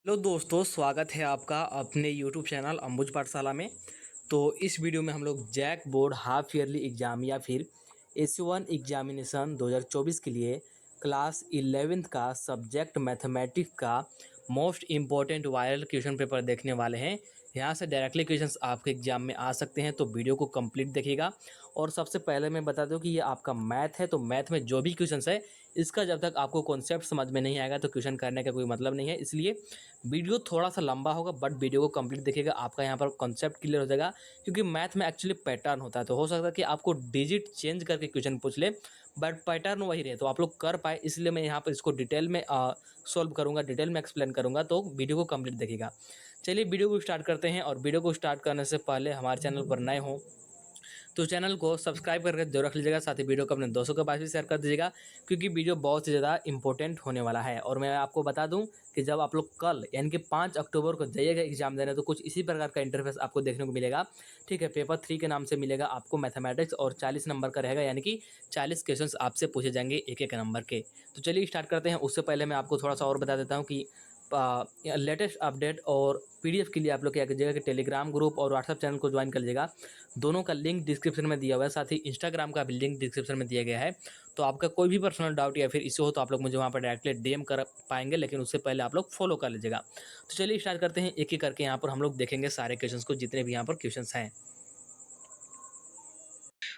Hello दोस्तों, स्वागत है आपका अपने यूट्यूब चैनल अंबुज पाठशाला में। तो इस वीडियो में हम लोग JAC board half yearly exam या फिर एस1 एग्जामिनेशन 2024 के लिए क्लास 11th का सब्जेक्ट मैथमेटिक्स का most important viral question paper देखने वाले हैं। यहाँ से डायरेक्टली क्वेश्चंस आपके एग्जाम में आ सकते हैं, तो वीडियो को कंप्लीट देखिएगा। और सबसे पहले मैं बता दूं कि ये आपका मैथ है, तो मैथ में जो भी क्वेश्चंस है इसका जब तक आपको कॉन्सेप्ट समझ में नहीं आएगा तो क्वेश्चन करने का कोई मतलब नहीं है। इसलिए वीडियो थोड़ा सा लंबा होगा, बट वीडियो को कंप्लीट देखिएगा, आपका यहाँ पर कॉन्सेप्ट क्लियर हो जाएगा। क्योंकि मैथ में एक्चुअली पैटर्न होता है, तो हो सकता है कि आपको डिजिट चेंज करके क्वेश्चन पूछ ले, बट पैटर्न वही रहे तो आप लोग कर पाए। इसलिए मैं यहाँ पर इसको डिटेल में सॉल्व करूँगा, डिटेल में एक्सप्लेन करूँगा, तो वीडियो को कंप्लीट देखिएगा। चलिए वीडियो को स्टार्ट करते हैं। और वीडियो को स्टार्ट करने से पहले हमारे चैनल पर नए हों तो चैनल को सब्सक्राइब करके जरूर रख लीजिएगा। साथ ही वीडियो को अपने दोस्तों के पास भी शेयर कर दीजिएगा, क्योंकि वीडियो बहुत ही ज़्यादा इंपॉर्टेंट होने वाला है। और मैं आपको बता दूं कि जब आप लोग कल यानी कि 5 अक्टूबर को जाइएगा एग्जाम देने, तो कुछ इसी प्रकार का इंटरफेस आपको देखने को मिलेगा। ठीक है, पेपर 3 के नाम से मिलेगा आपको मैथमेटिक्स, और 40 नंबर का रहेगा, यानी कि 40 क्वेश्चन आपसे पूछे जाएंगे एक एक नंबर के। तो चलिए स्टार्ट करते हैं। उससे पहले मैं आपको थोड़ा सा और बता देता हूँ कि लेटेस्ट अपडेट और पीडीएफ के लिए आप लोग क्या कीजिएगा कि टेलीग्राम ग्रुप और व्हाट्सएप चैनल को ज्वाइन कर लीजिएगा। दोनों का लिंक डिस्क्रिप्शन में दिया हुआ है, साथ ही इंस्टाग्राम का भी लिंक डिस्क्रिप्शन में दिया गया है। तो आपका कोई भी पर्सनल डाउट या फिर इश्यू हो तो आप लोग मुझे वहाँ पर डायरेक्टली डीएम कर पाएंगे, लेकिन उससे पहले आप लोग फॉलो कर लीजिएगा। तो चलिए स्टार्ट करते हैं। एक एक करके यहाँ पर हम लोग देखेंगे सारे क्वेश्चंस को, जितने भी यहाँ पर क्वेश्चंस हैं।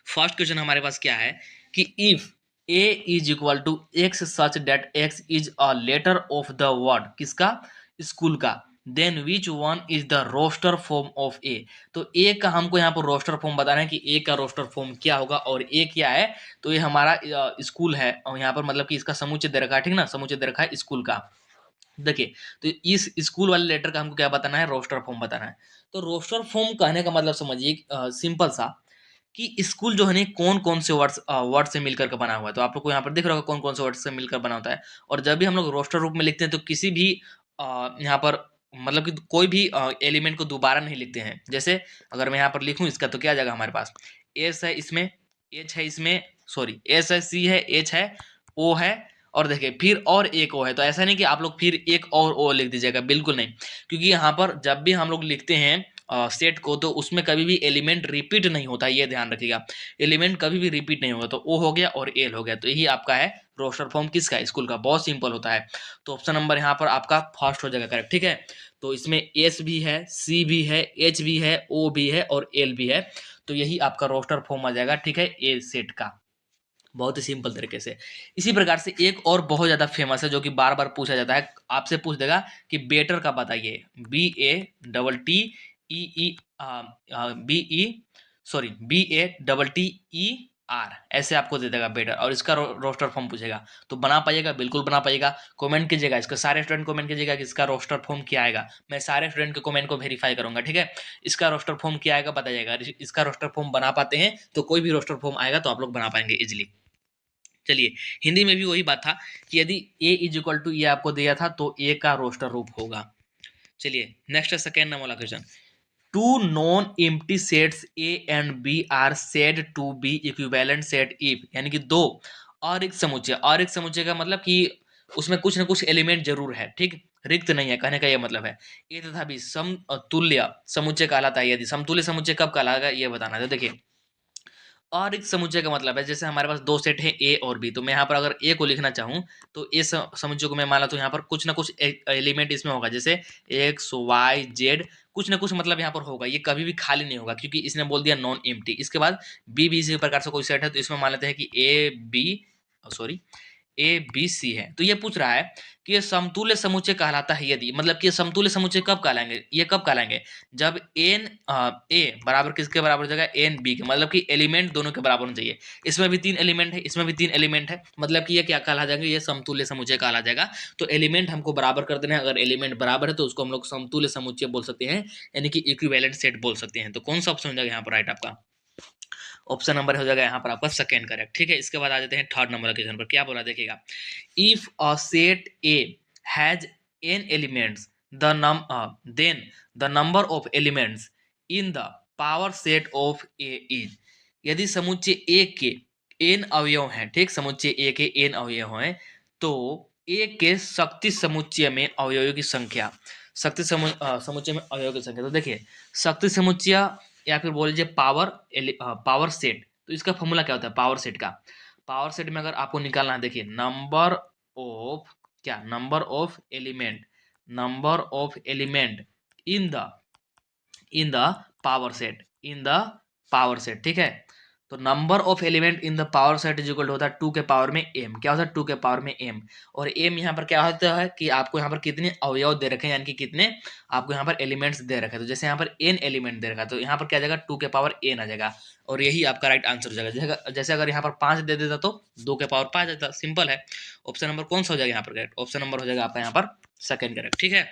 फर्स्ट क्वेश्चन हमारे पास क्या है कि if A is equal to X such that X is a letter of the word, किसका? स्कूल का। Then which one is the roster form of A. तो ए का हमको यहाँ पर रोस्टर फॉर्म बताना है कि ए का रोस्टर फॉर्म क्या होगा, और ए क्या है? तो ये हमारा स्कूल है, और यहाँ पर मतलब कि इसका समुच्चय दे रखा है, ठीक ना, समुच्चय दे रखा है स्कूल का। देखिए, तो इस स्कूल वाले लेटर का हमको क्या बताना है? रोस्टर फॉर्म बताना है। तो रोस्टर फॉर्म कहने का मतलब समझिए सिंपल सा, कि स्कूल जो है ना कौन कौन से वर्ड से मिलकर के बना हुआ है। तो आप लोग को यहाँ पर दिख रहा होगा कौन कौन से वर्ड से मिलकर बना होता है। और जब भी हम लोग रोस्टर रूप में लिखते हैं तो किसी भी यहाँ पर मतलब कि कोई भी एलिमेंट को दोबारा नहीं लिखते हैं। जैसे अगर मैं यहाँ पर लिखूं इसका, तो क्या आ जाएगा हमारे पास? एस है इसमें, एच है इसमें, सॉरी एस है, सी है, एच है, ओ है, और देखिए फिर और एक ओ है। तो ऐसा नहीं कि आप लोग फिर एक और ओ लिख दीजिएगा, बिल्कुल नहीं। क्योंकि यहाँ पर जब भी हम लोग लिखते हैं सेट को, तो उसमें कभी भी एलिमेंट रिपीट नहीं होता, ये ध्यान रखिएगा। एलिमेंट कभी भी रिपीट नहीं होगा। तो ओ हो गया और एल हो गया, तो यही आपका है रोस्टर फॉर्म किसका? स्कूल का। बहुत सिंपल होता है। तो ऑप्शन नंबर यहाँ पर आपका फर्स्ट हो जाएगा करेक्ट, ठीक है। तो इसमें एस भी है, सी भी है, एच भी है, ओ भी है और एल भी है। तो यही आपका रोस्टर फॉर्म आ जाएगा, ठीक है, ए सेट का। बहुत ही सिंपल तरीके से। इसी प्रकार से एक और बहुत ज्यादा फेमस है, जो कि बार बार पूछा जाता है, आपसे पूछ देगा कि बेटर का बताइए। B A double T E E B E sorry B A double T E R, ऐसे आपको दे देगा बेटर, और इसका रोस्टर फॉर्म पूछेगा। तो बना पाइएगा, बिल्कुल बना पाइएगा। कमेंट कीजिएगा, इसका सारे स्टूडेंट कमेंट कीजिएगा कि इसका रोस्टर फॉर्म क्या आएगा। मैं सारे स्टूडेंट के कमेंट को वेरीफाई करूंगा, ठीक है। इसका रोस्टर फॉर्म क्या आएगा बताइएगा। इसका रोस्टर फॉर्म बना पाते हैं तो कोई भी रोस्टर फॉर्म आएगा तो आप लोग बना पाएंगे इजिली। चलिए, हिंदी में भी वही बात था कि यदि ए इज इक्वल टू ये आपको दिया था तो ए का रोस्टर रूप होगा। चलिए नेक्स्ट है सेकेंड नंबर वाला question. Two non empty sets A and B are said to be equivalent set if, यानी कि दो और एक समुच्चय। और एक समुच्चय का मतलब कि उसमें कुछ ना कुछ एलिमेंट जरूर है, ठीक, रिक्त नहीं है, कहने का ये मतलब है। ए तथा बी समतुल्य समुच्चय कहलाता है। यदि समतुल्य समुच्चय कब कहलाएगा ये बताना है। तो देखिए, और एक समुच्चय का मतलब है, जैसे हमारे पास दो सेट है ए और बी, तो मैं यहाँ पर अगर ए को लिखना चाहूँ तो ए समुच्चय को मैं माना तो यहाँ पर कुछ ना कुछ एलिमेंट इसमें होगा, जैसे एक्स वाई जेड, कुछ ना कुछ मतलब यहाँ पर होगा। ये कभी भी खाली नहीं होगा, क्योंकि इसने बोल दिया नॉन एम्प्टी। इसके बाद बी भी इसी प्रकार से कोई सेट है, तो इसमें मान लेते हैं कि A B sorry A B C है। तो ये पूछ रहा है कि ये समतुल्य समुच्चय कहलाता है। यदि मतलब कि ये समतुल्य समुच्चय कब कहलाएंगे, ये कब कहलाएंगे? जब एन ए बराबर किसके बराबर हो जाएगा? एन बी के, मतलब कि एलिमेंट दोनों के बराबर होना चाहिए। इसमें भी तीन एलिमेंट है, इसमें भी तीन एलिमेंट है, मतलब कि ये क्या कहला जाएंगे? ये समतुल्य समुच्चय कहला जाएगा। तो एलिमेंट हमको बराबर कर देना है। अगर एलिमेंट बराबर है तो उसको हम लोग समतुल्य समुच्चय बोल सकते हैं, यानी कि इक्विवेलेंट सेट बोल सकते हैं। तो कौन सा ऑप्शन हो जाएगा यहाँ पर राइट आपका? ऑप्शन नंबर हो जाएगा यहाँ पर आपका सेकंड करेक्ट, ठीक है। इसके बाद आ जाते हैं थर्ड नंबर क्वेश्चन पर। क्या बोला देखिएगा, if a set A has n elements then the number of elements in the power set of a is, यदि समुच्चय ए के n अवयव हैं, ठीक, समुच्चय ए के n अवयव हैं, तो ए के शक्ति समुच्चय में अवयवों की संख्या, शक्ति समुच्चय में अवयवों की संख्या। तो देखिए शक्ति समुच्चय या फिर बोल लीजिए पावर सेट, तो इसका फॉर्मूला क्या होता है पावर सेट का। पावर सेट में अगर आपको निकालना है, देखिए of number of element, number of element in the in the power set, in the power set, ठीक है। तो number of element in the power set is equal to होता है 2 के पावर में m। क्या होता है 2 के पावर में m। और m यहाँ पर क्या होता है कि आपको यहाँ पर कितने अवयव दे रखे हैं, यानी कि कितने आपको यहाँ पर एलिमेंट्स दे रखे हैं। तो जैसे यहाँ पर n एलिमेंट दे रखा है, तो यहाँ पर क्या आ जाएगा 2 के पावर n आ जाएगा, और यही आपका राइट आंसर हो जाएगा। जैसे अगर यहाँ पर 5 दे देता तो 2 के पावर 5 देता, सिंपल है। ऑप्शन नंबर कौन सा हो जाएगा यहाँ पर करेक्ट, ऑप्शन नंबर हो जाएगा आपका यहाँ पर सेकंड करेक्ट, ठीक है।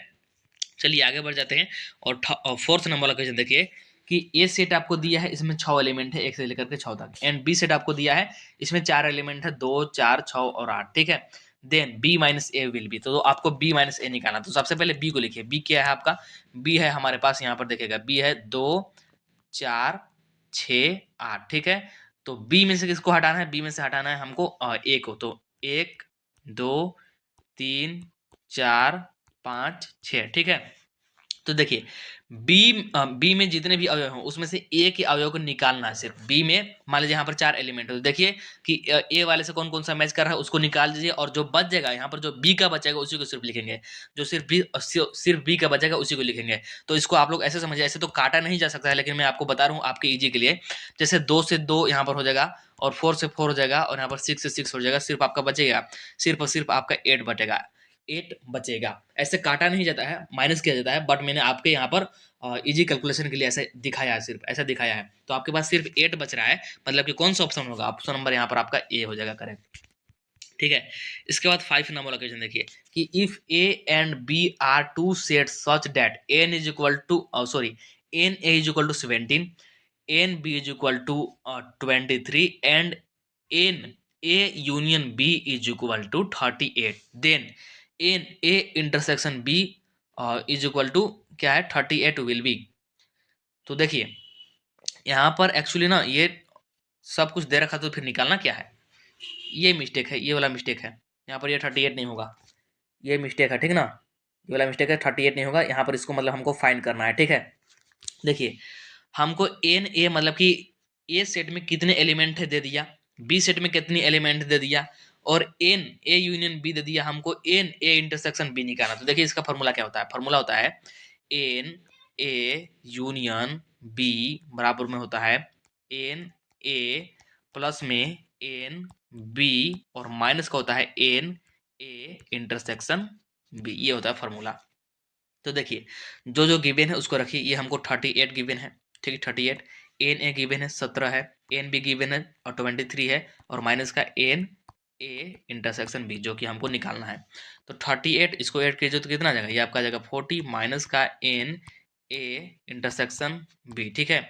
चलिए आगे बढ़ जाते हैं। और फोर्थ नंबर वाला क्वेश्चन देखिए कि ए सेट आपको दिया है, इसमें 6 एलिमेंट है 1 से लेकर के 6 तक, एंड बी सेट आपको दिया है, इसमें 4 एलिमेंट है 2 4 6 और 8, ठीक है। Then b minus a will be, तो आपको बी माइनस ए निकालना। तो सबसे पहले बी को लिखिए, बी क्या है आपका, बी है हमारे पास यहाँ पर देखिएगा, बी है 2 4 6 8, ठीक है। तो बी में से किसको हटाना है, बी में से हटाना है हमको ए को। तो 1 2 3 4 5 6, ठीक है। तो देखिए बी में जितने भी अवयव हों उसमें से ए के अवयव को निकालना है सिर्फ। बी में मान लीजिए यहाँ पर 4 एलिमेंट है, तो देखिए कि ए वाले से कौन कौन सा मैच कर रहा है उसको निकाल दीजिए, और जो बच जाएगा यहाँ पर जो बी का बचेगा उसी को सिर्फ लिखेंगे, जो सिर्फ बी का बचेगा उसी को लिखेंगे। तो इसको आप लोग ऐसे समझिए, ऐसे तो काटा नहीं जा सकता है, लेकिन मैं आपको बता रहा हूँ आपके ईजी के लिए। जैसे 2 से 2 यहाँ पर हो जाएगा, और 4 से 4 हो जाएगा, और यहाँ पर 6 से 6 हो जाएगा, सिर्फ आपका बचेगा सिर्फ और सिर्फ आपका 8 बचेगा, 8 बचेगा। ऐसे काटा नहीं जाता है, माइनस किया जाता है, बट मैंने आपके यहाँ पर इजी कैलकुलेशन के लिए ऐसे दिखाया है, सिर्फ ऐसा दिखाया है। तो आपके पास सिर्फ 8 बच रहा है, मतलब कि कौन सा ऑप्शन होगा, ऑप्शन नंबर यहाँ पर आपका ए हो जाएगा करेक्ट, ठीक है। इसके बाद 5 नंबर वाला क्वेश्चन देखिए कि if A and B are two set such that n is equal to n A is equal to 17, n B is equal to 23 and n A union B is equal to 38, then n A intersection B is equal to क्या है 38 will be. तो देखिए यहाँ पर actually ना ये सब कुछ दे रखा, तो फिर निकालना क्या है, ये मिस्टेक है, ये वाला मिस्टेक है। यहाँ पर ये 38 नहीं होगा, ये मिस्टेक है, ठीक ना, ये वाला मिस्टेक है, 38 नहीं होगा यहाँ पर, इसको मतलब हमको फाइंड करना है, ठीक है। देखिए हमको एन ए मतलब कि ए सेट में कितने एलिमेंट है दे दिया, बी सेट में कितनी एलिमेंट दे दिया, और एन ए यूनियन बी दे दिया, हमको एन ए इंटरसेक्शन बी निकालना। तो देखिए इसका फॉर्मूला क्या होता है, फॉर्मूला होता है एन ए यूनियन बी बराबर में होता है एन ए प्लस में एन बी, और माइनस का होता है एन ए इंटरसेक्शन बी, ये होता है फॉर्मूला। तो देखिए जो जो गिवन है उसको रखिए, ये हमको 38 गिवन है, ठीक है 38, एन ए गिवन है 17 है, एन बी गिवन है और 23 है, और माइनस का एन ए इंटरसेक्शन बी जो कि हमको निकालना है। तो 38 इसको ऐड कीजिए तो कितना आ जाएगा, ये आपका आ जाएगा 40 माइनस का एन ए इंटरसेक्शन बी, ठीक है।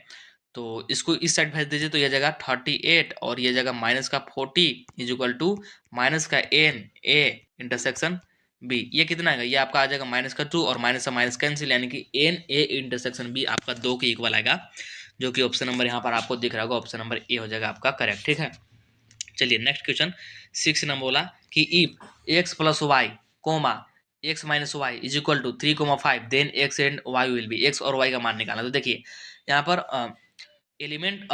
तो इसको इस साइड भेज दीजिए, तो ये जाएगा 38 और ये जाएगा माइनस का 40 इज इक्वल टू माइनस का एन ए इंटरसेक्शन बी, ये कितना आएगा, ये आपका आ जाएगा माइनस का 2 और माइनस का माइनस कैंसिल, यानी कि एन ए इंटरसेक्शन बी आपका 2 के इक्वल आएगा, जो कि ऑप्शन नंबर यहाँ पर आपको दिख रहा होगा, ऑप्शन नंबर ए हो जाएगा आपका करेक्ट, ठीक है। चलिए नेक्स्ट क्वेश्चन 6 नंबर बोला कि if x plus y comma x minus y is equal to 3,5 then x and y will be, x और वाई का मान निकालना। तो देखिए यहाँ पर एलिमेंट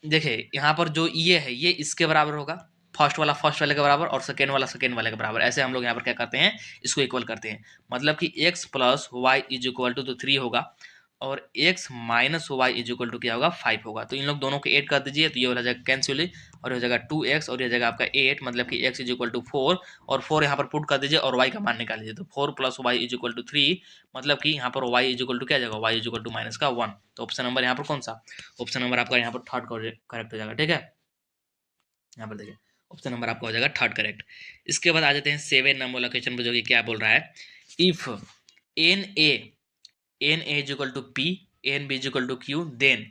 देखिए यहाँ पर जो ये है ये इसके बराबर होगा, फर्स्ट वाला फर्स्ट वाले के बराबर और सेकेंड वाला सेकेंड वाले के बराबर, ऐसे हम लोग यहाँ पर क्या करते हैं इसको इक्वल करते हैं। मतलब कि x plus y is equal to तो 3 होगा, और x minus y is equal to क्या होगा 5 होगा। तो इन लोग दोनों को ऐड कर दीजिए, तो ये हो जाएगा कैंसिल, और हो जाएगा 2x और ये जाएगा आपका 8, मतलब कि x इज इक्वल टू 4, और 4 यहाँ पर पुट कर दीजिए और y का मान निकाल लीजिए। तो 4 plus y is equal to 3, मतलब कि यहाँ पर y इज इक्वल टू क्या जाएगा, y is equal to minus का 1। तो ऑप्शन नंबर यहाँ पर कौन सा, ऑप्शन नंबर आपका यहाँ पर थर्ड करेक्ट हो जाएगा, ठीक है। यहाँ पर देखिए ऑप्शन नंबर आपका हो जाएगा थर्ड करेक्ट। इसके बाद आ जाते हैं 7 नंबर वाला क्वेश्चन पर, जो कि क्या बोल रहा है if n A is equal to p n B is equal to q then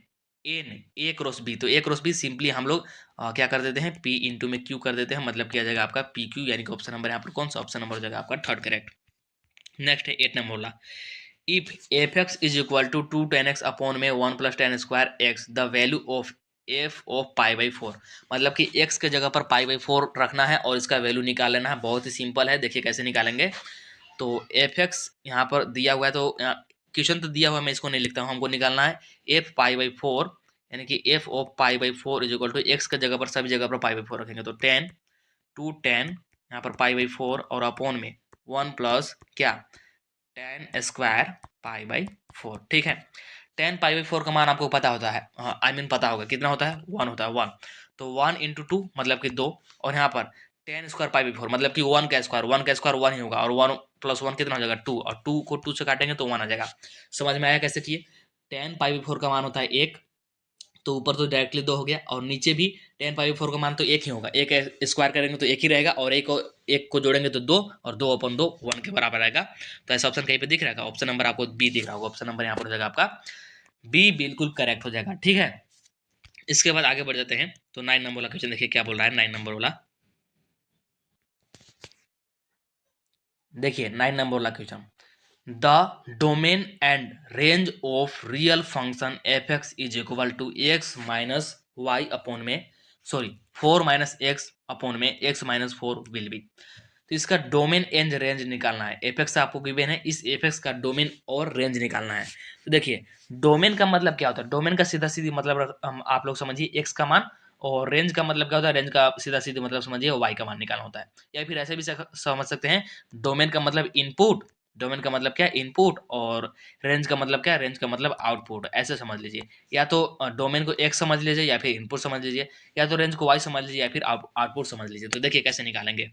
n A cross B. तो ए क्रॉस बी सिंपली हम लोग क्या कर देते हैं पी इंटू में क्यू कर देते हैं, मतलब क्या जाएगा आपका पी क्यू, यानी कि ऑप्शन नंबर यहाँ पर कौन सा ऑप्शन नंबर हो जाएगा आपका थर्ड करेक्ट। नेक्स्ट है 8 नंबर वाला if f x is equal to 2 tan x upon में 1 plus tan square x the value of f of pi by four, मतलब कि एक्स के जगह पर पाई बाई फोर रखना है और इसका वैल्यू निकाल लेना है। बहुत ही सिंपल है, देखिए कैसे निकालेंगे। तो एफ एक्स यहाँ पर दिया हुआ है, तो क्वेश्चन तो दिया हुआ है, मैं इसको नहीं लिखता हूँ, हमको निकालना है एफ पाई बाई फोर, यानी कि f of pi by four is equal to x के जगह पर सभी जगह पर पाई बाई फोर रखेंगे, तो 10 यहाँ पर पाई बाई फोर और अपॉन में 1 प्लस क्या 10 स्क्वायर पाई बाई फोर। ठीक है, 10 पाई बाई फोर का मान आपको पता होता है, आई मीन पता होगा कितना होता है, 1 होता है, 1। तो 1 × 2 मतलब कि 2, और यहाँ पर 10 स्क्वायर पाई बाई फोर मतलब कि 1 का स्क्वायर 1 ही होगा, और 1 + 1 कितना हो जाएगा 2, और 2 को 2 से काटेंगे तो 1 आ जाएगा। समझ में आया कैसे किए। 10 पाई बाई फोर का मान होता है 1, तो ऊपर तो डायरेक्टली 2 हो गया, और नीचे भी 10 पाई बाई फोर का मान तो 1 ही होगा, एक स्क्वायर करेंगे तो 1 ही रहेगा, और एक को जोड़ेंगे तो 2, और 2/2 1 के बराबर आएगा। तो ऐसा ऑप्शन कहीं पे दिख रहा है, ऑप्शन नंबर आपको बी दिख रहा होगा, ऑप्शन नंबर यहाँ पर हो जाएगा आपका बी, बिल्कुल करेक्ट हो जाएगा। ठीक है, इसके बाद आगे बढ़ जाते हैं। तो 9 नंबर वाला क्वेश्चन देखिए क्या बोल रहा है। 9 नंबर वाला देखिए, 9 नंबर वाला question, the domain and range of real function f x is equal to x minus y upon में, सॉरी 4 - x अपॉन में x - 4 विल बी। तो इसका डोमेन एंड रेंज निकालना है। एफ एक्स आपको गिवन है, इस एफ एक्स का डोमेन और रेंज निकालना है। तो देखिए, डोमेन का मतलब क्या होता है, डोमेन का सीधा सीधी मतलब आप लोग समझिए एक्स का मान, और रेंज का मतलब क्या होता है, रेंज का सीधा सीधी मतलब समझिए वाई का मान निकालना होता है। या फिर ऐसे भी समझ सकते हैं, डोमेन का मतलब इनपुट, डोमेन का मतलब क्या है इनपुट, और रेंज का मतलब क्या है, रेंज का मतलब आउटपुट, ऐसे समझ लीजिए। या तो डोमेन को एक्स समझ लीजिए, या फिर इनपुट समझ लीजिए, या तो रेंज को वाई समझ लीजिए, या फिर आउटपुट समझ लीजिए। तो देखिए कैसे निकालेंगे।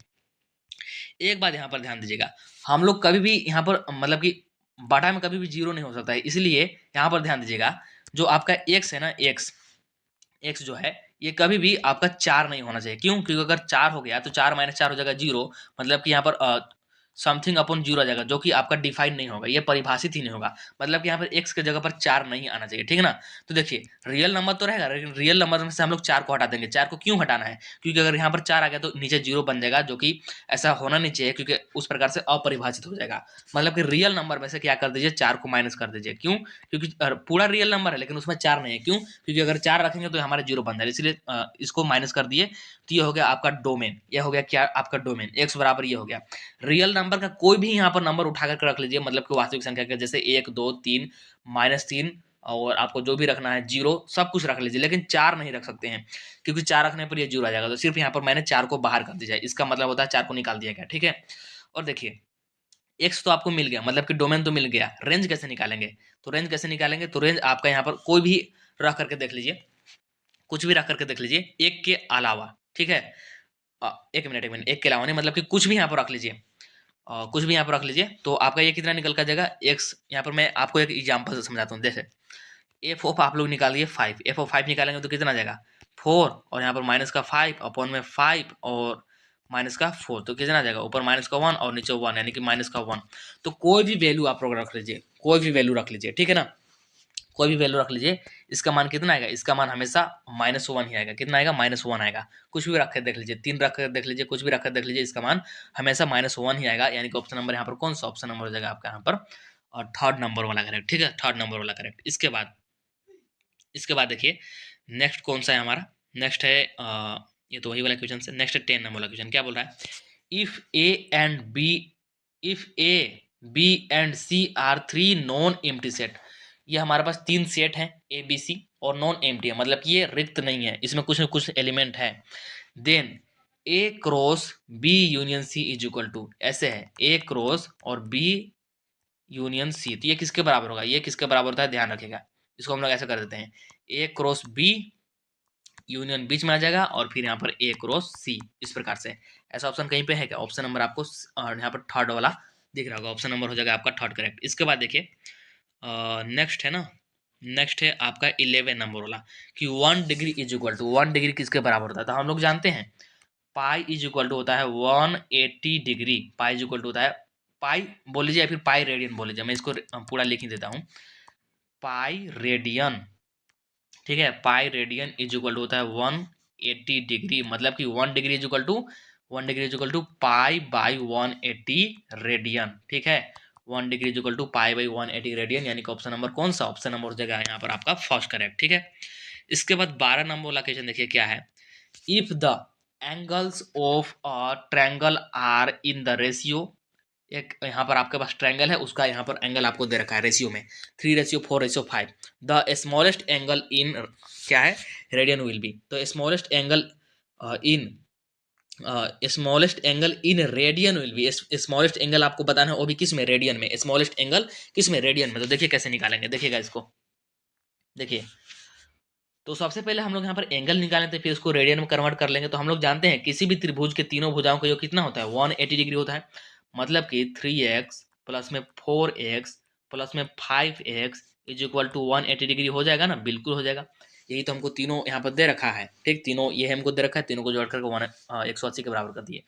एक बात यहाँ पर ध्यान दीजिएगा, हम लोग कभी भी यहाँ पर मतलब कि बाटा में कभी भी जीरो नहीं हो सकता है, इसलिए यहाँ पर ध्यान दीजिएगा, जो आपका एक्स है ना, एक्स एक्स जो है, ये कभी भी आपका 4 नहीं होना चाहिए। क्यों? क्योंकि अगर 4 हो गया तो 4 - 4 हो जाएगा 0, मतलब कि यहाँ पर समथिंग अपॉन 0 आ जाएगा, जो कि आपका डिफाइन नहीं होगा, ये परिभाषित ही नहीं होगा। मतलब कि यहाँ पर एक्स के जगह पर 4 नहीं आना चाहिए, ठीक है ना। तो देखिए, रियल नंबर तो रहेगा, लेकिन रियल नंबर में से हम लोग 4 को हटा देंगे। 4 को क्यों हटाना है? क्योंकि अगर यहाँ पर 4 आ गया तो नीचे 0 बन जाएगा, जो कि ऐसा होना नहीं चाहिए, क्योंकि उस प्रकार से अपरिभाषित हो जाएगा। मतलब कि रियल नंबर में से क्या कर दीजिए, 4 को माइनस कर दीजिए। क्यों? क्योंकि पूरा रियल नंबर है लेकिन उसमें 4 नहीं है। क्यों? क्योंकि अगर 4 रखेंगे तो हमारे 0 बन जाएगा, इसलिए इसको माइनस कर दिए। तो ये हो गया आपका डोमेन, ये हो गया क्या आपका डोमेन, एक्स बराबर ये हो गया। रियल नंबर का कोई भी यहाँ पर नंबर उठा करके रख लीजिए, मतलब कि वास्तविक संख्या का, जैसे 1 2 3 -3, और आपको जो भी रखना है 0 सब कुछ रख लीजिए, लेकिन 4 नहीं रख सकते हैं, क्योंकि 4 रखने पर ये 0 आ जाएगा। तो सिर्फ यहाँ पर मैंने 4 को बाहर कर दिया, इसका मतलब होता है 4 को निकाल दिया गया। ठीक है, और देखिए, एक्स तो आपको मिल गया, मतलब कि डोमेन तो मिल गया। रेंज कैसे निकालेंगे? तो रेंज कैसे निकालेंगे, तो रेंज आपका यहाँ पर कोई भी रख करके देख लीजिए, कुछ भी रख करके देख लीजिए, एक के अलावा। ठीक है, एक मिनट, एक के अलावा नहीं, मतलब कि कुछ भी यहाँ पर रख लीजिए, कुछ भी यहाँ पर रख लीजिए, तो आपका ये कितना निकल कर जाएगा एक्स। यहाँ पर मैं आपको एक एग्जाम्पल से समझाता हूँ। जैसे एफ ऑफ आप लोग निकालिए 5, एफ ऑफ 5 निकालेंगे तो कितना आ जाएगा 4, और यहाँ पर माइनस का 5 अपॉन में 5 और माइनस का 4, तो कितना आ जाएगा, ऊपर माइनस का 1 और नीचे 1, यानी कि माइनस का 1। तो कोई भी वैल्यू आप लोग रख लीजिए, कोई भी वैल्यू रख लीजिए, ठीक है ना, कोई भी वैल्यू रख लीजिए। इसका मान कितना आएगा, इसका मान हमेशा -1 ही आएगा। कितना आएगा, -1 आएगा। कुछ भी रख कर देख लीजिए, 3 रख कर देख लीजिए, कुछ भी रख कर देख लीजिए, इसका मान हमेशा -1 ही आएगा। यानी कि ऑप्शन नंबर यहाँ पर कौन सा ऑप्शन नंबर हो जाएगा आपका यहाँ पर, और थर्ड नंबर वाला करेक्ट। ठीक है, थर्ड नंबर वाला करेक्ट। इसके बाद देखिए नेक्स्ट कौन सा है हमारा, नेक्स्ट है ये तो वही वाला क्वेश्चन है। नेक्स्ट है 10 नंबर वाला क्वेश्चन, क्या बोल रहा है, if A and B if A B and C are 3 non empty set. ये हमारे पास 3 सेट हैं, ए बी सी, और नॉन एम्प्टी है, मतलब कि ये रिक्त नहीं है, इसमें कुछ न कुछ एलिमेंट है। Then A cross B union C is equal to, ऐसे है ए क्रॉस और बी यूनियन सी, तो ये किसके बराबर होगा, ये किसके बराबर होता है, ध्यान रखिएगा। इसको हम लोग ऐसे कर देते हैं, ए क्रॉस बी यूनियन बीच में आ जाएगा, और फिर यहाँ पर ए क्रॉस सी, इस प्रकार से। ऐसा ऑप्शन कहीं पे है क्या? ऑप्शन नंबर आपको यहाँ पर थर्ड वाला दिख रहा होगा, ऑप्शन नंबर हो जाएगा आपका थर्ड करेक्ट। इसके बाद देखिए नेक्स्ट है ना, नेक्स्ट है आपका 11 नंबर वाला, कि 1 degree is equal to, 1 degree किसके बराबर होता है, तो हम लोग जानते हैं पाई इज इक्वल टू होता है 180 degree, pi is equal to होता है, पाई बोल लीजिए या फिर पाई रेडियन बोल लीजिए, मैं इसको पूरा लिख ही देता हूँ, पाई रेडियन। ठीक है, pi radian is equal to होता है 180 डिग्री, मतलब कि 1 degree is equal to 1 degree is equal to pi by 180 radian. ठीक है, 1 degree is equal to pi by 180 radian, यानी कि ऑप्शन नंबर कौन सा, ऑप्शन नंबर हो जाएगा यहाँ पर आपका फर्स्ट करेक्ट। ठीक है, इसके बाद 12 नंबर वाला क्वेश्चन देखिए क्या है। If the angles of a triangle are in the ratio, एक यहाँ पर आपके पास ट्रायंगल है, उसका यहाँ पर एंगल आपको दे रखा है रेशियो में 3:4:5। द स्मॉलेस्ट एंगल इन क्या है, रेडियन विल बी। तो smallest angle in smallest angle in radian will be, smallest angle आपको बताना है वो भी किस में, रेडियन में। स्मॉलेस्ट एंगल किस में, रेडियन में। तो देखिए कैसे निकालेंगे, देखिएगा इसको। देखिए तो सबसे पहले हम लोग यहाँ पर एंगल निकालें थे, फिर उसको रेडियन में कन्वर्ट कर लेंगे। तो हम लोग जानते हैं किसी भी त्रिभुज के तीनों भुजाओं का योग कितना होता है, 180 डिग्री होता है। मतलब कि 3x प्लस में 4x प्लस में 5x is equal to 180 degree हो जाएगा ना, बिल्कुल हो जाएगा। यही तो हमको तीनों यहाँ पर दे रखा है, ठीक, तीनों ये हमको दे रखा है, तीनों को जोड़ करके 180 के बराबर कर दिए।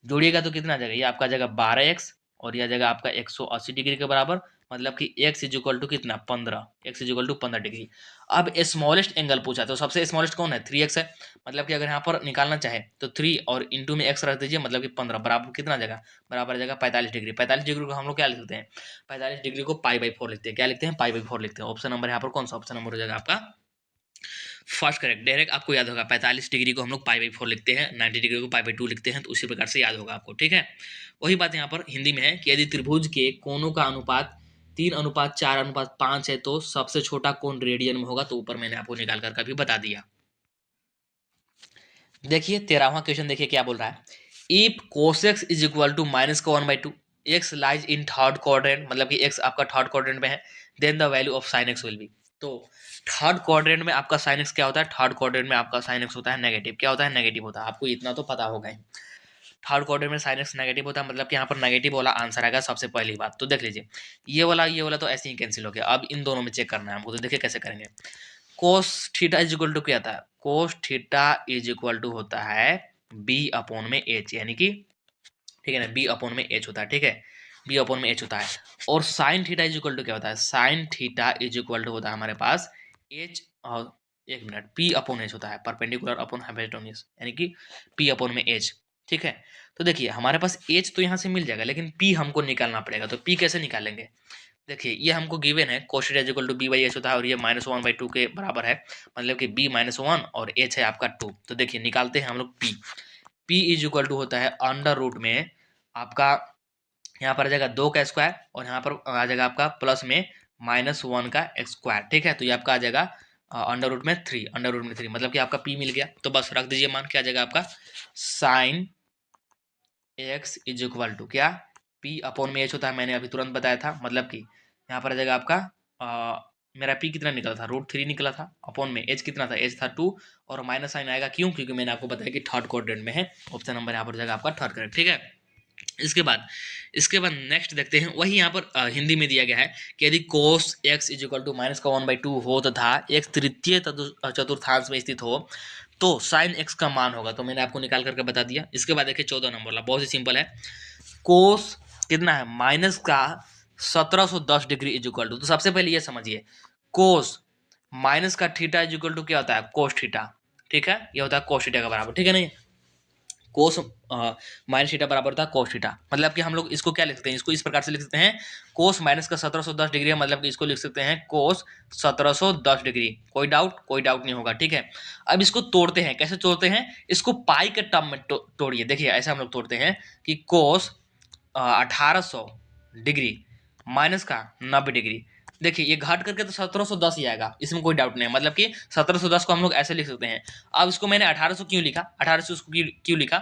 जोड़िएगा तो कितना आ जाएगा, ये आपका जाएगा 12x और यह जाएगा आपका 180 डिग्री के बराबर। मतलब कि x इज इक्वल टू कितना, 15, x इज इक्वल टू 15 डिग्री। अब स्मॉलेस्ट एंगल पूछा तो सबसे स्मॉलेस्ट कौन है, 3x है। मतलब कि अगर यहाँ पर निकालना चाहे तो 3 और इंटू में x रख दीजिए, मतलब कि 15 बराबर कितना आ जाएगा, बराबर आ जाएगा 45 डिग्री। 45 डिग्री को हम लोग क्या लिखते हैं, 45 डिग्री को π/4 लिखते हैं। क्या लिखते हैं, π/4 लिखते हैं। ऑप्शन नंबर यहाँ पर कौन सा ऑप्शन नंबर हो जाएगा आपका फर्स्ट करेक्ट। डायरेक्ट आपको याद होगा 45 डिग्री को हम लोग π/4 लिखते हैं, 90 डिग्री को π/2 लिखते हैं, तो उसी प्रकार से याद होगा आपको, ठीक है। वही बात यहाँ पर हिंदी में है कि यदि त्रिभुज के कोणों का अनुपात 3:4:5 है तो सबसे छोटा कोण रेडियन में होगा। तो ऊपर मैंने आपको निकाल कर कभी बता दिया। देखिए 13वां क्वेश्चन देखिए क्या बोल रहा है। If cos x is equal to -1/2, x lies in third quadrant, मतलब कि x आपका थर्ड क्वाड्रेंट में है, then the value of sin x will be. तो थर्ड क्वाड्रेंट में आपका sin x क्या होता है, थर्ड क्वाड्रेंट में आपका sin x होता है नेगेटिव। क्या होता है, नेगेटिव होता है, आपको इतना तो पता होगा ही। थर्ड क्वाड्रेंट में sin x नेगेटिव होता है, मतलब कि यहाँ पर नेगेटिव वाला आंसर आएगा सबसे पहली बात। तो देख लीजिए ये वाला तो ऐसे ही कैंसिल हो गया। अब इन दोनों में चेक करना है हमको, तो देखिए कैसे करेंगे। Cos theta is equal to क्या था, cos theta is equal to होता है बी अपॉन में एच, यानी कि ठीक है ना, बी अपॉन में एच होता है, ठीक है, बी अपॉन में एच होता है। और sine theta is equal to क्या होता है, sine theta is equal to होता है हमारे पास एच और एक मिनट पी अपॉन एच होता है, परपेंडिकुलर अपॉन हाइपोटेन्यूज, यानी कि पी अपॉन में एच, ठीक है। तो देखिए हमारे पास एच तो यहाँ से मिल जाएगा, लेकिन पी हमको निकालना पड़ेगा। तो पी कैसे निकालेंगे, देखिए ये हमको गिवन है cos theta equal to b/h होता है, और ये -1/2 के बराबर है, मतलब कि b-1 और h है आपका 2। तो देखिए निकालते हैं हम लोग p इज इक्वल टू होता है अंडर रूट में आपका, यहाँ पर आ जाएगा 2 का स्क्वायर और यहाँ पर आ जाएगा आपका प्लस में -1 का स्क्वायर, ठीक है। तो ये आपका आ जाएगा अंडर रूट में 3, अंडर रूट में 3, मतलब कि आपका p मिल गया। तो बस रख दीजिए मान, क्या आ जाएगा आपका sine x is equal to क्या, p अपॉन में h होता है, मैंने अभी तुरंत बताया था। मतलब कि यहाँ पर आ जाएगा आपका मेरा p कितना निकला था, √3 निकला था, अपॉन में h कितना था, h था 2, और माइनस साइन आएगा क्यों, क्योंकि मैंने आपको बताया कि थर्ड क्वाड्रेंट में है। ऑप्शन नंबर यहाँ पर जाएगा आपका थर्ड करेक्ट, ठीक है। इसके बाद नेक्स्ट देखते हैं, वही यहाँ पर हिंदी में दिया गया है कि यदि cos x is equal to -1/2 हो तथा x तृतीय चतुर्थांश में स्थित हो तो sin x का मान होगा। तो मैंने आपको निकाल करके बता दिया। इसके बाद देखिए 14 नंबर वाला बहुत ही सिंपल है। कोस कितना है, माइनस का 1710 डिग्री इज इक्वल टू, तो सबसे पहले ये समझिए कोस माइनस का थीटा इज इक्वल टू क्या होता है, कोस थीटा, ठीक है, ये होता है कोस थीटा का बराबर, ठीक है नहीं। कोस माइनस थीटा बराबर था कोस थीटा, मतलब कि हम लोग इसको क्या लिखते हैं, इसको इस प्रकार से लिख सकते हैं, कोस माइनस का 1710 डिग्री है, मतलब कि इसको लिख सकते हैं कोस 1710 डिग्री। कोई डाउट नहीं होगा, ठीक है। अब इसको तोड़ते हैं, कैसे तोड़ते हैं, इसको पाई के टर्म में तोड़िए। देखिए ऐसे हम लोग तोड़ते हैं कि कोस 1800 डिग्री माइनस का 90 डिग्री। देखिए ये घट करके तो 1710 ही आएगा, इसमें कोई डाउट नहीं है। मतलब कि 1710 को हम लोग ऐसे लिख सकते हैं। अब इसको मैंने 1800 क्यों लिखा, 1800 उसको क्यों लिखा,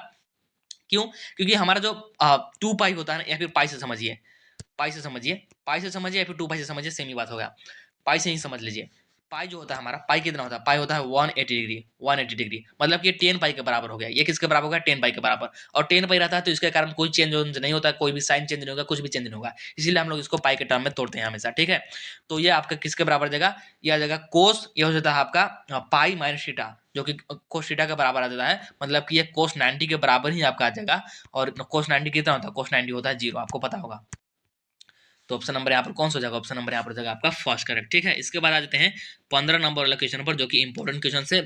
क्यों, क्योंकि हमारा जो 2 पाई होता है ना, या फिर पाई से समझिए, पाई से समझिए या फिर 2 पाई से समझिए, सेम ही बात होगा। पाई से ही समझ लीजिए। पाई जो होता है हमारा, पाई कितना होता है, पाई होता है 180 डिग्री, 180 डिग्री, मतलब कि ये 10 पाई के बराबर हो गया। ये किसके बराबर हो गया, 10 पाई के बराबर। और 10 पाई रहता है तो इसके कारण कोई चेंज नहीं होता, कोई भी साइन चेंज नहीं होगा, कुछ भी चेंज नहीं होगा, इसीलिए हम लोग इसको पाई के टर्म में तोड़ते हैं हमेशा, ठीक है। तो ये आपका किसके बराबर आ जाएगा, ये आ जाएगा कोस, ये हो जाता है आपका पाई माइनस थीटा, जो कि कोस थीटा के बराबर आ जाता है। मतलब कि ये कोस 90 के बराबर ही आपका आ जाएगा। और कोस 90 कितना होता है, कोस 90 होता है 0, आपको पता होगा। तो ऑप्शन नंबर यहाँ पर कौन सा हो जाएगा, ऑप्शन नंबर यहाँ पर जाएगा आपका फर्स्ट करेक्ट, ठीक है। इसके बाद आ जाते हैं 15 नंबर वाला क्वेश्चन पर, जो कि इंपॉर्टेंट क्वेश्चन से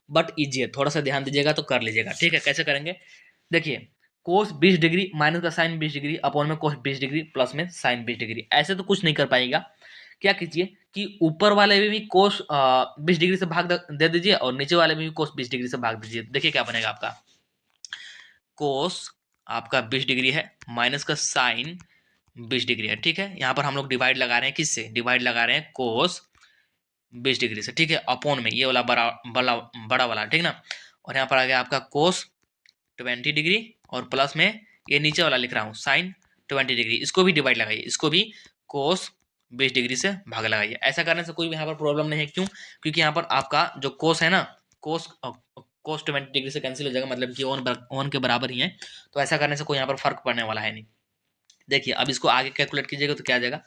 बट इजी है, थोड़ा सा ध्यान दीजिएगा तो कर लीजिएगा, ठीक है। कैसे करेंगे, देखिए कोस 20 डिग्री माइनस का साइन 20 डिग्री अपॉन में कोस 20 डिग्री प्लस में साइन 20 डिग्री, ऐसे तो कुछ नहीं कर पाएगा, क्या कीजिए कि ऊपर वाले में भी कोस 20 डिग्री से भाग दे दीजिए और नीचे वाले में भी कोस 20 डिग्री से भाग दीजिए। देखिए क्या बनेगा आपका, कोस आपका 20 डिग्री है माइनस का साइन 20 डिग्री है। ठीक है, यहाँ पर हम लोग डिवाइड लगा रहे हैं, किससे डिवाइड लगा रहे हैं, कोस 20 डिग्री से। ठीक है, अपॉन में ये वाला बड़ा वाला, ठीक ना। और यहाँ पर आ गया आपका कोस 20 डिग्री और प्लस में ये नीचे वाला लिख रहा हूँ साइन 20 डिग्री, इसको भी डिवाइड लगाइए, इसको भी कोस 20 डिग्री से भाग लगाइए। ऐसा करने से कोई भी यहाँ पर प्रॉब्लम नहीं है, क्यों, क्योंकि यहाँ पर आपका जो कोस है ना, कोस कोस 20 डिग्री से कैंसिल हो जाएगा, मतलब कि ओन के बराबर ही है, तो ऐसा करने से कोई यहाँ पर फर्क पड़ने वाला है नहीं। देखिए अब इसको आगे कैलकुलेट कीजिएगा तो क्या आ जाएगा,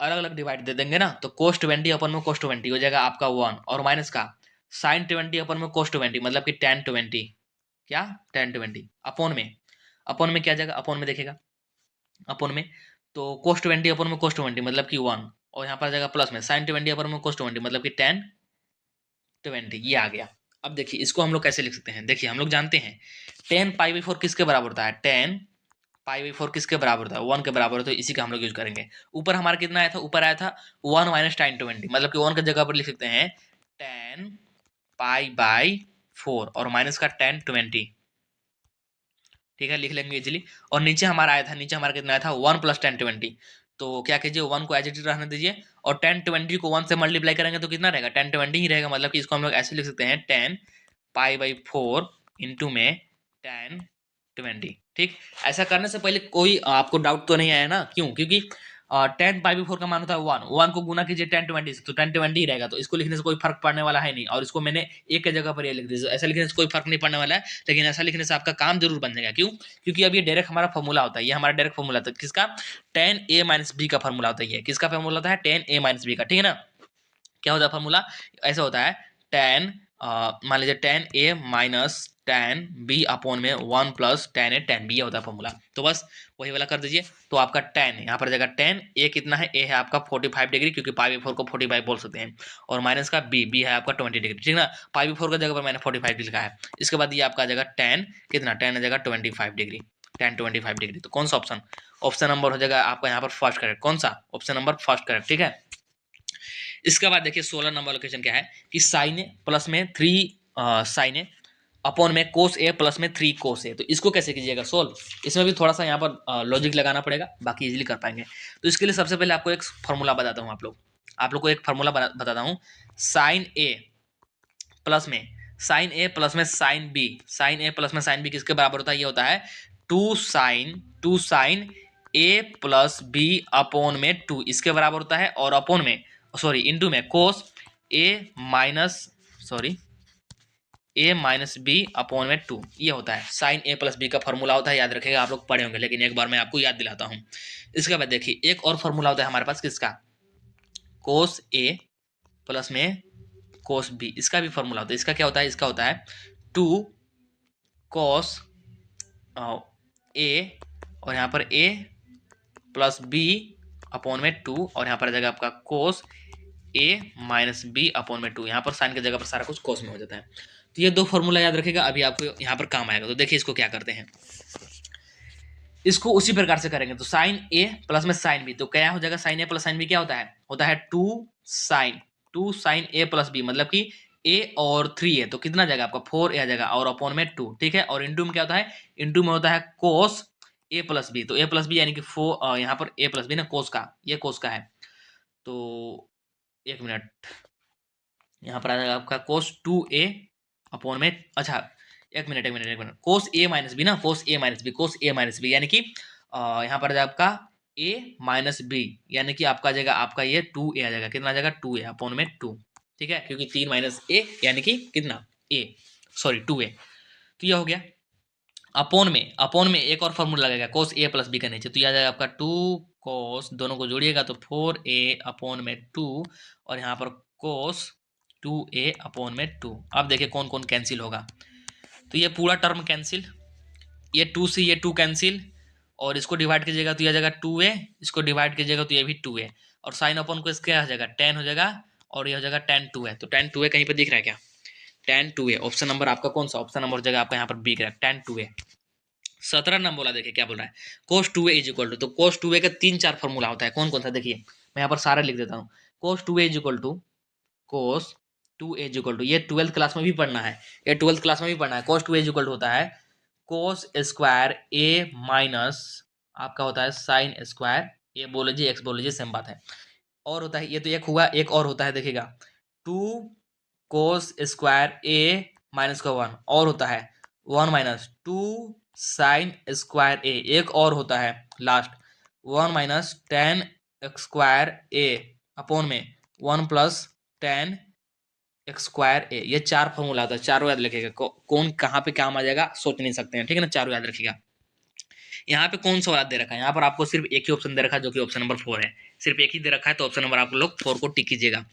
अलग अलग डिवाइड दे देंगे ना, तो कोस 20 अपन में कोस 20 हो जाएगा आपका 1, और माइनस का साइन 20 अपन में कोस 20, मतलब कि टेन 20, क्या टेन 20 अपॉन में क्या जाएगा, अपॉन में देखेगा, अपॉन में तो कोस 20 अपॉन में कोस 20 मतलब कि 1, और यहाँ पर आ जाएगा प्लस में साइन 20 अपॉन में कोस 20 मतलब कि टेन 20, ये आ गया। अब देखिए इसको हम लोग कैसे लिख सकते हैं, देखिए हम लोग जानते हैं टेन पाई बाई 4 किसके बराबर होता है, टेन पाई बाई 4 किसके बराबर होता है, 1 के बराबर होता है, तो इसी का हम लोग यूज करेंगे। ऊपर हमारा कितना आया था, ऊपर आया था 1 माइनस टेन 20, मतलब कि 1 की जगह पर लिख सकते हैं टेन पाई बाई 4 और माइनस का टेन 20, ठीक है, लिख लेंगे इजिली। और नीचे हमारा आया था, नीचे हमारा कितना आया था 1 प्लस टेन 20, तो क्या कीजिए 1 को एज इट इज रहने दीजिए और टेन 20 को 1 से मल्टीप्लाई करेंगे तो कितना रहेगा, टेन 20 ही रहेगा, मतलब कि इसको हम लोग ऐसे लिख सकते हैं टेन पाई बाई 4 इंटू में टेन 20। ठीक, ऐसा करने से पहले कोई आपको डाउट तो नहीं आया ना, क्यों, क्योंकि टेन पाई बाई 4 का मान होता है 1, 1 को गुना कीजिए टेन 20 से तो टेन 20 ही रहेगा, तो इसको लिखने से कोई फर्क पड़ने वाला है नहीं, और इसको मैंने एक के जगह पर ये लिख दिया, ऐसा लिखने से कोई फर्क नहीं पड़ने वाला है, लेकिन ऐसा लिखने से आपका काम जरूर बन जाएगा। क्यों, क्योंकि अब ये डायरेक्ट हमारा फॉर्मूला होता है, ये हमारा डायरेक्ट फॉर्मूला होता है किसका, टेन ए माइनस बी का फॉर्मूला होता है, ये किसका फॉर्मूला होता है, टेन ए माइनस बी का, ठीक है ना। क्या होता है फॉर्मूला, ऐसा होता है टेन मान लीजिए टेन ए माइनस टेन बी अपॉन में 1 प्लस टेन ए टेन बी, ये होता है फॉर्मूला, तो बस वही वाला कर दीजिए। तो आपका टेन यहाँ पर जाएगा टेन, ए कितना है, ए है आपका 45 डिग्री, क्योंकि पाई बाई 4 को 45 बोल सकते हैं, और माइनस का बी, बी है आपका 20 डिग्री, ठीक ना। पाई बाई 4 का जगह पर मैंने 45 लिखा है, इसके बाद ये आपका जगह टेन कितना, टेन आ जाएगा 25 डिग्री, टेन 25 डिग्री, तो कौन सा ऑप्शन, ऑप्शन नंबर हो जाएगा आपका यहाँ पर फर्स्ट करेक्ट, कौन सा, ऑप्शन नंबर फर्स्ट करेक्ट, ठीक है। इसके बाद देखिए 16 नंबर लोकेशन क्या है कि साइन ए प्लस में 3 साइन ए अपॉन में कोस ए प्लस में 3 कोस ए, तो इसको कैसे कीजिएगा सोल्व, इसमें भी थोड़ा सा यहाँ पर लॉजिक लगाना पड़ेगा, बाकी इजीली कर पाएंगे। तो इसके लिए सबसे पहले आपको एक फॉर्मूला बताता हूँ, आप लोग को एक फॉर्मूला बताता हूँ, साइन ए प्लस में साइन ए प्लस में साइन बी, साइन ए प्लस में साइन बी किसके बराबर होता है, ये होता है टू साइन ए प्लस बी अपॉन में 2, इसके बराबर होता है, और अपॉन में सॉरी इंटू में कोस ए माइनस बी अपॉन में 2, ये होता है साइन ए प्लस बी का फॉर्मूला होता है, याद रखेगा, आप लोग पढ़े होंगे, लेकिन एक बार मैं आपको याद दिलाता हूँ। इसके बाद देखिए एक और फॉर्मूला होता है हमारे पास किसका, कोस ए प्लस में कोस बी, इसका भी फॉर्मूला होता है, इसका क्या होता है, इसका होता है टू कोस ए और यहाँ पर ए प्लस बी अपॉन में 2, और यहाँ पर आ जाएगा आपका कोस ए माइनस बी अपॉन में 2, यहाँ पर साइन की जगह पर सारा कुछ कोस में हो जाता है। तो ये दो फॉर्मूला याद रखेगा, अभी आपको यहाँ पर काम आएगा। तो देखिए इसको क्या करते हैं, इसको उसी प्रकार से करेंगे, तो साइन ए प्लस में साइन बी, तो क्या हो जाएगा, साइन ए प्लस साइन बी क्या होता है टू साइन ए प्लस बी, मतलब कि ए और 3 है तो कितना जाएगा आपका 4 ए आ जाएगा, और अपॉन में 2, ठीक है। और इंटू में क्या होता है, इंटू में होता है कोस ए प्लस बी, तो ए प्लस बी यानी कि 4, यहाँ पर ए प्लस बी ना कोस का, ये कोस का है, तो एक मिनट, यहाँ पर आ जाएगा आपका कोस 2a अपॉन में, अच्छा एक minute, cos A minus B ना, कोस ए माइनस बी यानी कि यहाँ पर आ जाएगा आपका a माइनस बी, यानी कि आपका आ जाएगा आपका ये 2a आ जाएगा, कितना आ जाएगा 2a अपॉन में 2, ठीक है, क्योंकि 3 माइनस ए यानी कि कितना a, सॉरी 2a, तो ये हो गया। अपॉन में एक और फॉर्मूला लगेगा कोस ए प्लस बी का नीचे, तो यह आ जाएगा आपका 2 कोस, दोनों को जोड़िएगा तो 4a अपॉन में 2, और यहाँ पर कोस 2a अपॉन में 2। अब देखिए कौन कौन कैंसिल होगा, तो ये पूरा टर्म कैंसिल, ये 2 से ये 2 कैंसिल, और इसको डिवाइड कीजिएगा तो यह आ जाएगा 2a, इसको डिवाइड कीजिएगा तो ये भी 2a, और साइन अपॉन को इसका हो जाएगा टेन हो जाएगा, और ये हो जाएगा टेन 2a, तो टेन 2a कहीं पर दिख रहा है क्या, टेन 2a, ऑप्शन नंबर आपका कौन सा, ऑप्शन नंबर हो जाएगा आपका यहाँ पर बी का टेन 2a। 17 नंबर बोला, देखिए क्या बोल रहा है, कोस 2a इज इक्वल टू, तो कोस 2a का 3-4 फॉर्मूला होता है, कौन कौन सा देखिए, मैं यहाँ पर सारा लिख देता हूँ। Cos two A is equal to cos two A is equal to, ये 12th क्लास में भी पढ़ना है, ये 12th क्लास में भी पढ़ना है। Cos two A is equal to होता है कोस स्क्वायर ए माइनस आपका होता है साइन स्क्वायर ए, बोल लीजिए एक्स बोल लीजिए, सेम बात है। और होता है, ये तो एक हुआ, एक और होता है देखिएगा, two cos square A minus का वन, और होता है one minus two sine square A, एक और होता है last one minus tan square A upon में one plus tan square A. ये चार फॉर्मूला होता है, चारों याद रखिएगा। कौन कहाँ पे काम आ जाएगा सोच नहीं सकते हैं, ठीक है ना, चारों याद रखिएगा। यहाँ पे कौन सा वाला दे रखा है, यहाँ पर आपको सिर्फ एक ही ऑप्शन दे रखा है जो कि ऑप्शन नंबर 4 है, सिर्फ एक ही दे रखा है, तो ऑप्शन नंबर आप लोग 4 को टिक कीजिएगा।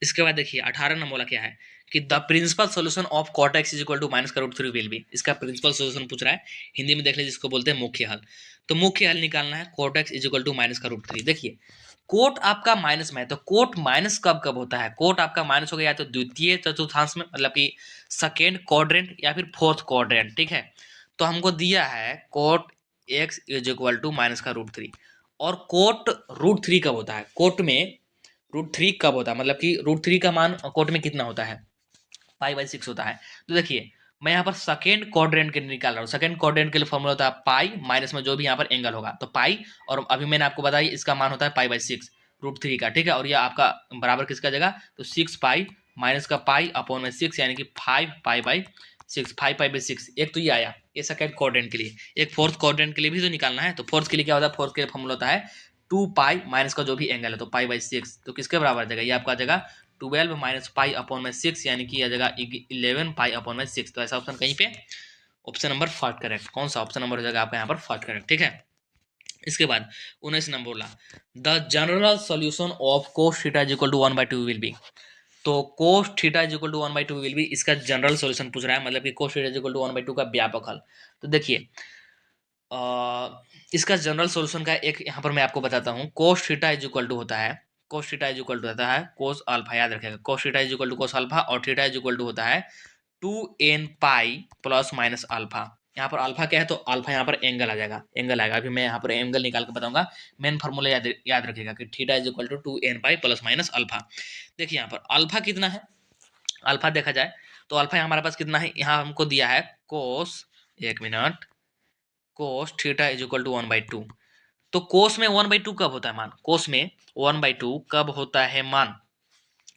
इसके बाद देखिए 18 नंबर वाला क्या है कि the principal solution of cot x is equal to minus का रूट थ्री विल बी। इसका प्रिंसिपल सोल्यूशन पूछ रहा है, हिंदी में देख लीजिए, जिसको बोलते हैं मुख्य हल। तो मुख्य हल निकालना है cot x is equal to minus का रूट थ्री। देखिए कोट आपका माइनस में है, तो कोट माइनस कब कब होता है, कोट आपका माइनस हो गया या तो द्वितीय चतुर्थांश में, मतलब कि सेकेंड क्वाड्रेंट या फिर फोर्थ क्वाड्रेंट, ठीक है। तो हमको दिया है cot x is equal to minus का रूट थ्री, और कोट रूट थ्री कब होता है, कोट में रूट थ्री कब होता है, मतलब कि रूट थ्री का मान कोट में कितना होता है, पाई बाई सिक्स होता है। तो देखिए मैं यहाँ पर सेकेंड क्वाड्रेंट के लिए निकाल रहा हूँ, सेकेंड क्वाड्रेंट के लिए फॉर्मूला होता है पाई माइनस में जो भी यहाँ पर एंगल होगा, तो पाई, और अभी मैंने आपको बताया इसका मान होता है pi by six root three का, ठीक है। और ये आपका बराबर किसका जगह, तो सिक्स पाई माइनस का पाई अपॉन में सिक्स, यानी कि five pi by six, five pi by six. एक तो ये आया, ये सेकेंड क्वाड्रेंट के लिए। एक फोर्थ क्वाड्रेंट के लिए भी तो निकालना है, तो फोर्थ के लिए क्या होता है, फोर्थ के लिए फॉर्मूला होता है टू पाई माइनस का जो भी एंगल है, तो पाई बाई सिक्स, तो किसके बराबर जगह, ये आपका जगह 12 माइनस पाई अपॉन में सिक्स, यानी कि यह जगह 11 पाई अपॉन में सिक्स। तो ऐसा ऑप्शन कहीं पे ऑप्शन नंबर फर्स्ट करेक्ट, कौन सा ऑप्शन नंबर हो जाएगा आपका यहाँ पर फर्स्ट करेक्ट, ठीक है। इसके बाद 19 नंबर बोला the general solution of cos theta is equal to one by two will be. तो cos theta is equal to one by two will be, इसका जनरल सोल्यूशन पूछ रहा है, मतलब कि cos theta is equal to one by two का व्यापक हल। तो देखिए इसका जनरल सॉल्यूशन का एक यहाँ पर मैं आपको बताता हूँ। Cos theta is equal to होता है, cos theta is equal to होता है कोस अल्फा, याद रखेगा, cos theta is equal to cos alpha, और थीटा इज इक्वल टू होता है two N pi plus minus alpha. यहाँ पर अल्फा क्या है, तो अल्फा यहाँ पर एंगल आ जाएगा, एंगल आएगा, अभी मैं यहाँ पर एंगल निकाल के बताऊंगा। मेन फॉर्मूला याद रखिएगा कि theta is equal to two N pi plus minus alpha. देखिए यहाँ पर अल्फा कितना है, अल्फा देखा जाए तो अल्फा हमारे पास कितना है, यहाँ हमको दिया है कोस, एक minute, cos theta is equal to one by two. तो कोस में वन बाई टू कब होता है मान, कोस में वन बाई टू कब होता है मान,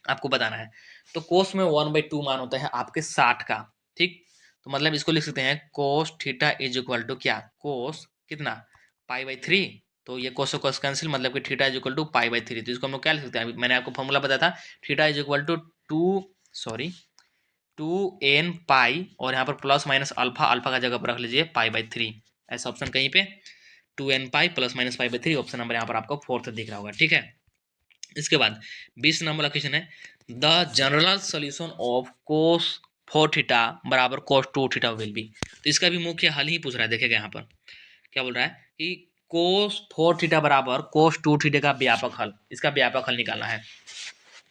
आपको बताना है। तो कोस में वन बाई टू मान होता है आपके 60 का, ठीक। तो मतलब इसको लिख सकते हैं cos theta is equal to क्या, कोस कितना, पाई बाई थ्री। तो ये कोस कोस कैंसिल, मतलब कि theta is equal to pi by three. तो इसको हम लोग क्या लिख सकते हैं, अभी मैंने आपको फॉर्मूला बताया था, theta is equal to two, sorry, two N pi, और यहाँ पर प्लस माइनस अल्फा, अल्फा का जगह पर रख लीजिए पाई बाई थ्री, ऐसा ऑप्शन कहीं पे two N pi plus minus pi by three, option number यहाँ पर आपको फोर्थ दिख रहा होगा, ठीक है। इसके बाद 20 नंबर का क्वेश्चन है the general solution of cos four theta बराबर कोस टू थीटा विल बी। तो इसका भी मुख्य हल ही पूछ रहा है, देखिएगा यहाँ पर क्या बोल रहा है कि कोस फोर थीटा बराबर कोस टू थीटा का व्यापक हल, इसका व्यापक हल निकालना है।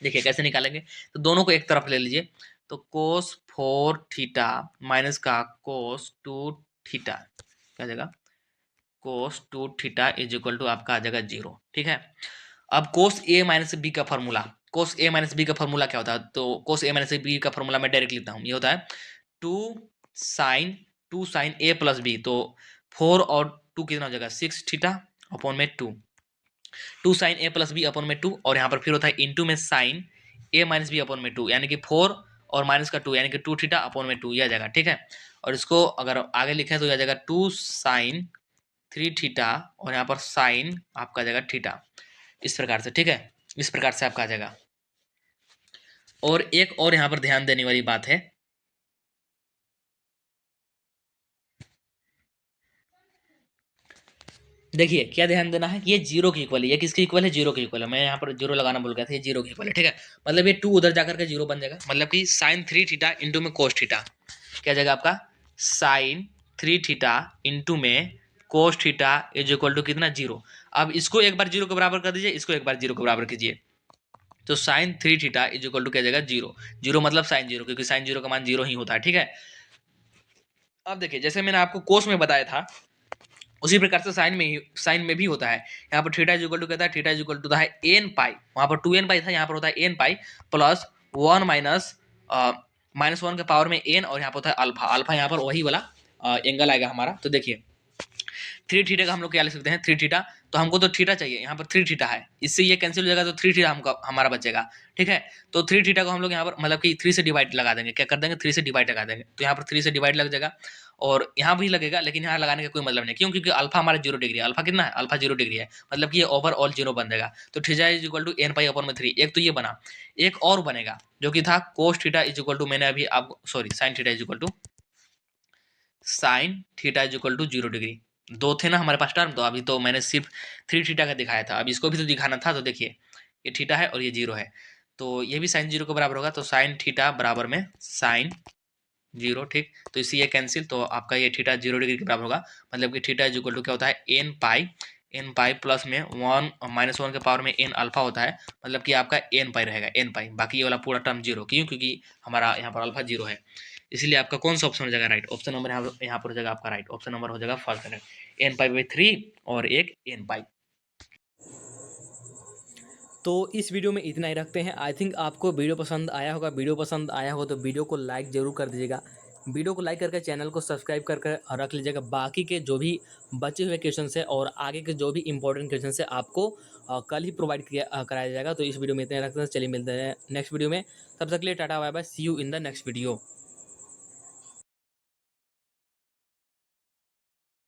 देखिए कैसे निकालेंगे, तो दोनों को एक तरफ ले लीजिए, तो कोस फोर थीटा माइनस का कोस टू थीटा, क्या जगह cos two theta is equal to आपका आ जाएगा जीरो, ठीक है। अब कोस ए माइनस बी का formula, cos A minus B का फॉर्मूला क्या होता है, तो कोस ए माइनस बी का फॉर्मूला मैं डायरेक्ट लिखता हूँ, ये होता है टू साइन ए प्लस बी। तो फोर और टू कितना हो जाएगा, सिक्स थीटा अपॉन में टू, टू साइन ए प्लस बी अपॉन में टू, और यहाँ पर फिर होता है इंटू में साइन ए माइनस बी अपॉन में टू, यानी कि फोर और माइनस का टू, यानी कि टू थीटा अपॉन में टू, यह आ जाएगा, ठीक है। और इसको अगर आगे लिखें तो यह आ जाएगा टू साइन थ्री थीटा, और यहाँ पर साइन आपका आ जाएगा थीटा, इस प्रकार से, ठीक है, इस प्रकार से आपका आ जाएगा। और एक और यहाँ पर ध्यान देने वाली बात है, देखिए क्या ध्यान देना है, ये जीरो की इक्वल है, ये किसकी इक्वल है, जीरो की इक्वल है। मैं यहाँ पर जीरो लगाना भूल गया था, ये जीरो की इक्वल है, ठीक है। मतलब ये टू उधर जाकर के जीरो बन जाएगा, मतलब कि साइन थ्री थीटा इंटू में कोस थीटा, क्या जाएगा आपका साइन थ्री थीटा इंटू में cos theta is equal to कितना, जीरो। अब इसको एक बार जीरो के बराबर कर दीजिए, इसको एक बार जीरो के बराबर कीजिए, तो sine three theta is equal to क्या जाएगा, जीरो। जीरो मतलब साइन जीरो, क्योंकि साइन जीरो का मान जीरो ही होता है, ठीक है। अब देखिए जैसे मैंने आपको कोस में बताया था, उसी प्रकार से साइन में भी होता है। यहाँ पर थीटा इज इक्वल टू कहता है, थीटा इज इक्वल टू है एन पाई, वहाँ पर 2n पाई था, यहाँ पर होता है एन पाई प्लस 1 माइनस 1 के पावर में एन, और यहाँ पर होता है अल्फा। अल्फा यहाँ पर वही वाला एंगल आएगा हमारा। तो देखिए 3 थीटा का हम लोग क्या ले सकते हैं, 3 थीटा, तो हमको तो थीटा चाहिए, यहाँ पर 3 थीटा है, इससे ये कैंसिल हो जाएगा, तो 3 थीटा हमको हमारा बचेगा। ठीक है, तो 3 थीटा को हम लोग यहाँ पर मतलब कि 3 से डिवाइड लगा देंगे, क्या कर देंगे, 3 से डिवाइड लगा देंगे, तो यहाँ पर 3 से डिवाइड लग जाएगा, और यहाँ भी लगेगा, लेकिन यहाँ लगाने का कोई मतलब नहीं, क्यों, क्योंकि अल्फा हमारा 0 डिग्री है। अल्फा कितना है, अल्फा 0 डिग्री है, मतलब कि ये ओवरऑल 0 बन जाएगा। तो theta is equal to N pi upon में 3, एक तो ये बना, एक और बनेगा जो कि था cos theta is equal to, मैंने अभी आपको sorry sine theta is equal to sine theta is equal to 0 degree. दो थे ना हमारे पास टर्म, तो अभी तो मैंने सिर्फ 3 थीटा का दिखाया था, अब इसको भी तो दिखाना था। तो देखिए ये थीटा है और ये 0 है, तो ये भी साइन 0 के बराबर होगा, तो साइन थीटा बराबर में साइन 0। ठीक, तो इससे ये कैंसिल, तो आपका ये थीटा 0 डिग्री के बराबर होगा, मतलब कि थीटा इज इक्वल टू क्या होता है, एन पाई प्लस में 1 माइनस 1 के पावर में एन अल्फा होता है, मतलब कि आपका एन पाई रहेगा, एन पाई, बाकी ये वाला पूरा टर्म 0, क्यों, क्योंकि हमारा यहाँ पर अल्फा 0 है। इसलिए आपका कौन सा ऑप्शन हो जाएगा राइट, ऑप्शन नंबर यहाँ पर हो जाएगा आपका राइट, ऑप्शन नंबर हो जाएगा first correct, n pi by 3 और एक एन पाई। तो इस वीडियो में इतना ही रखते हैं। आई थिंक आपको वीडियो पसंद आया होगा। वीडियो पसंद आया हो तो वीडियो को लाइक ज़रूर कर दीजिएगा। वीडियो को लाइक करके चैनल को सब्सक्राइब करके रख लीजिएगा। बाकी के जो भी बचे हुए क्वेश्चन है और आगे के जो भी इंपॉर्टेंट क्वेश्चन है आपको कल ही प्रोवाइड किया कराया जाएगा। तो इस वीडियो में इतना ही रखते हैं, चलिए मिलते हैं नेक्स्ट वीडियो में। तब तक के लिए टाटा bye bye, see you in the next video.